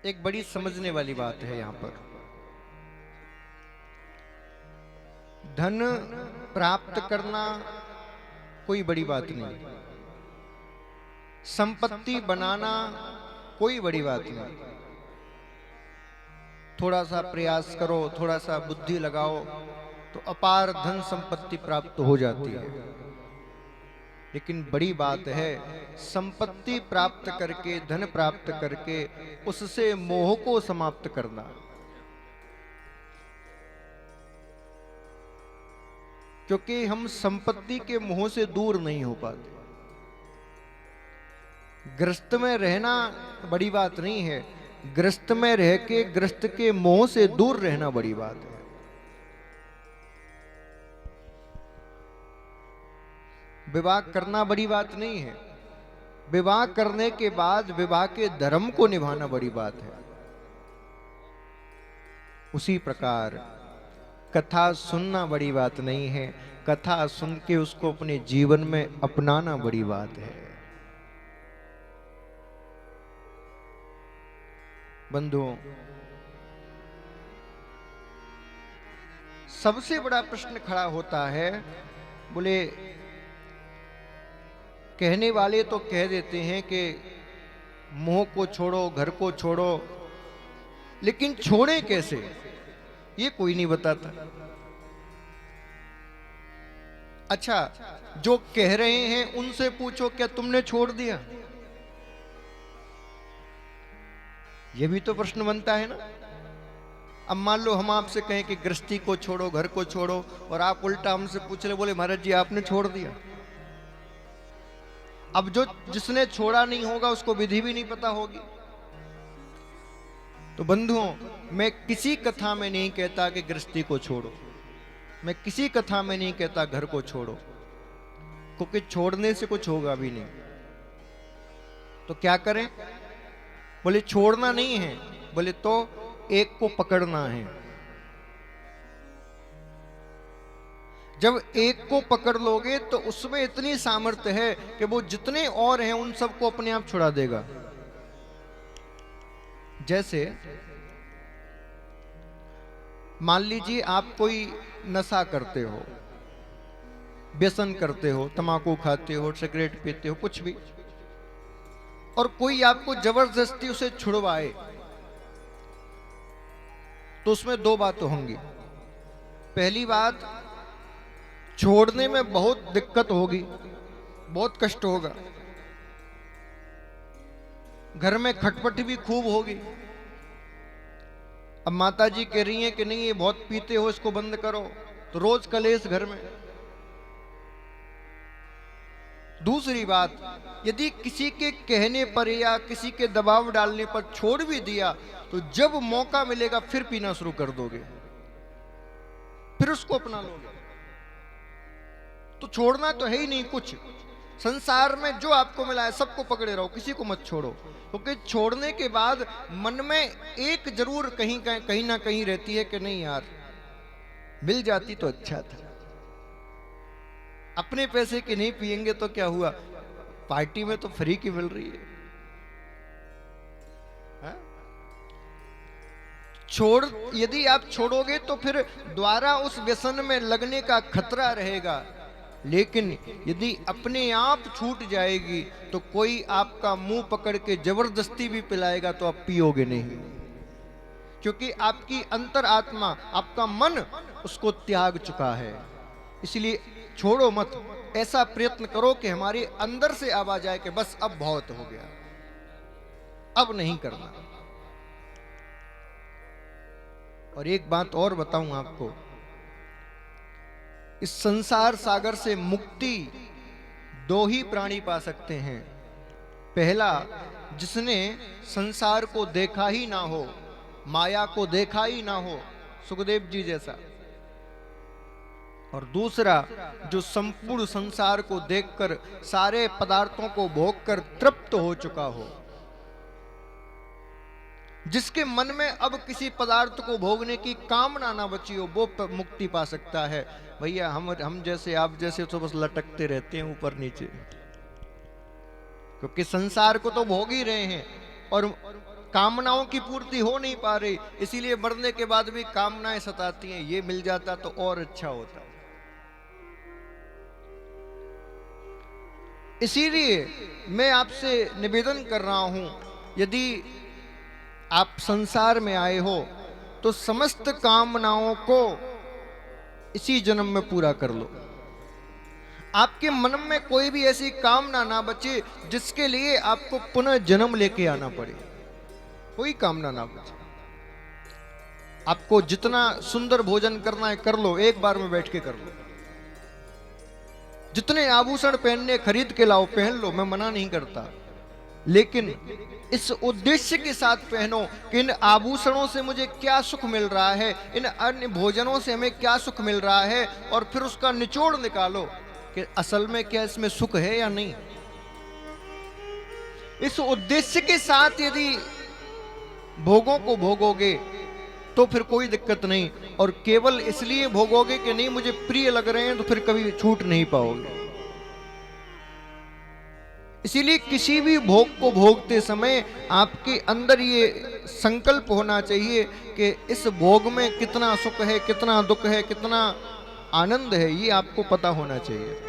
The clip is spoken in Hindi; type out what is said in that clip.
एक बड़ी समझने वाली बात है यहां पर। धन प्राप्त करना कोई बड़ी बात नहीं, संपत्ति बनाना कोई बड़ी बात नहीं। थोड़ा सा प्रयास करो, थोड़ा सा बुद्धि लगाओ तो अपार धन संपत्ति प्राप्त हो जाती है। लेकिन बड़ी बात है संपत्ति प्राप्त करके, धन प्राप्त करके उससे मोह को समाप्त करना। क्योंकि हम संपत्ति के मोह से दूर नहीं हो पाते। ग्रस्त में रहना बड़ी बात नहीं है, ग्रस्त में रह के ग्रस्त के मोह से दूर रहना बड़ी बात है। विवाह करना बड़ी बात नहीं है, विवाह करने के बाद विवाह के धर्म को निभाना बड़ी बात है। उसी प्रकार कथा सुनना बड़ी बात नहीं है, कथा सुन के उसको अपने जीवन में अपनाना बड़ी बात है। बंधुओं, सबसे बड़ा प्रश्न खड़ा होता है, बोले कहने वाले तो कह देते हैं कि मोह को छोड़ो, घर को छोड़ो, लेकिन छोड़े कैसे ये कोई नहीं बताता। अच्छा, जो कह रहे हैं उनसे पूछो क्या तुमने छोड़ दिया? ये भी तो प्रश्न बनता है ना। अब मान लो हम आपसे कहें कि गृहस्थी को छोड़ो, घर को छोड़ो, और आप उल्टा हमसे पूछ रहे, बोले महाराज जी आपने छोड़ दिया। अब जो जिसने छोड़ा नहीं होगा उसको विधि भी नहीं पता होगी। तो बंधुओं, मैं किसी कथा में नहीं कहता कि गृहस्थी को छोड़ो, मैं किसी कथा में नहीं कहता घर को छोड़ो, क्योंकि छोड़ने से कुछ होगा भी नहीं। तो क्या करें? बोले छोड़ना नहीं है, बोले तो एक को पकड़ना है। जब एक को पकड़ लोगे तो उसमें इतनी सामर्थ्य है कि वो जितने और हैं उन सबको अपने आप छुड़ा देगा। जैसे मान लीजिए आप कोई नशा करते हो, व्यसन करते हो, तंबाकू खाते हो, सिगरेट पीते हो, कुछ भी, और कोई आपको जबरदस्ती उसे छुड़वाए, तो उसमें दो बातें होंगी। पहली बात, छोड़ने में बहुत दिक्कत होगी, बहुत कष्ट होगा, घर में खटपट भी खूब होगी। अब माता जी कह रही हैं कि नहीं ये बहुत पीते हो, इसको बंद करो, तो रोज कलेश घर में। दूसरी बात, यदि किसी के कहने पर या किसी के दबाव डालने पर छोड़ भी दिया, तो जब मौका मिलेगा फिर पीना शुरू कर दोगे, फिर उसको अपना लोगे। तो छोड़ना तो है ही नहीं कुछ। संसार में जो आपको मिला है सबको पकड़े रहो, किसी को मत छोड़ो, क्योंकि छोड़ने के बाद मन में एक जरूर कहीं ना कहीं रहती है कि नहीं यार, मिल जाती तो अच्छा था। अपने पैसे की नहीं पिएंगे तो क्या हुआ, पार्टी में तो फ्री की मिल रही है। यदि आप छोड़ोगे तो फिर द्वारा उस व्यसन में लगने का खतरा रहेगा। लेकिन यदि अपने आप छूट जाएगी तो कोई आपका मुंह पकड़ के जबरदस्ती भी पिलाएगा तो आप पियोगे नहीं, क्योंकि आपकी अंतर आत्मा, आपका मन उसको त्याग चुका है। इसलिए छोड़ो मत, ऐसा प्रयत्न करो कि हमारे अंदर से आवाज आए कि बस अब बहुत हो गया, अब नहीं करना। और एक बात और बताऊं आपको, इस संसार सागर से मुक्ति दो ही प्राणी पा सकते हैं। पहला, जिसने संसार को देखा ही ना हो, माया को देखा ही ना हो, सुखदेव जी जैसा। और दूसरा, जो संपूर्ण संसार को देखकर, सारे पदार्थों को भोगकर तृप्त हो चुका हो, जिसके मन में अब किसी पदार्थ को भोगने की कामना ना बची हो, वो मुक्ति पा सकता है। भैया हम जैसे आप जैसे तो बस लटकते रहते हैं ऊपर नीचे, क्योंकि संसार को तो भोग ही रहे हैं और कामनाओं की पूर्ति हो नहीं पा रही, इसीलिए मरने के बाद भी कामनाएं सताती हैं। ये मिल जाता तो और अच्छा होता। इसीलिए मैं आपसे निवेदन कर रहा हूं, यदि आप संसार में आए हो तो समस्त कामनाओं को इसी जन्म में पूरा कर लो। आपके मन में कोई भी ऐसी कामना ना बचे जिसके लिए आपको पुनः जन्म लेके आना पड़े। कोई कामना ना बचे। आपको जितना सुंदर भोजन करना है कर लो, एक बार में बैठ के कर लो। जितने आभूषण पहनने खरीद के लाओ, पहन लो, मैं मना नहीं करता, लेकिन इस उद्देश्य के साथ पहनो कि इन आभूषणों से मुझे क्या सुख मिल रहा है, इन अन्य भोजनों से हमें क्या सुख मिल रहा है, और फिर उसका निचोड़ निकालो कि असल में क्या इसमें सुख है या नहीं। इस उद्देश्य के साथ यदि भोगों को भोगोगे तो फिर कोई दिक्कत नहीं, और केवल इसलिए भोगोगे कि नहीं मुझे प्रिय लग रहे हैं, तो फिर कभी छूट नहीं पाओगे। इसीलिए किसी भी भोग को भोगते समय आपके अंदर ये संकल्प होना चाहिए कि इस भोग में कितना सुख है, कितना दुख है, कितना आनंद है, ये आपको पता होना चाहिए।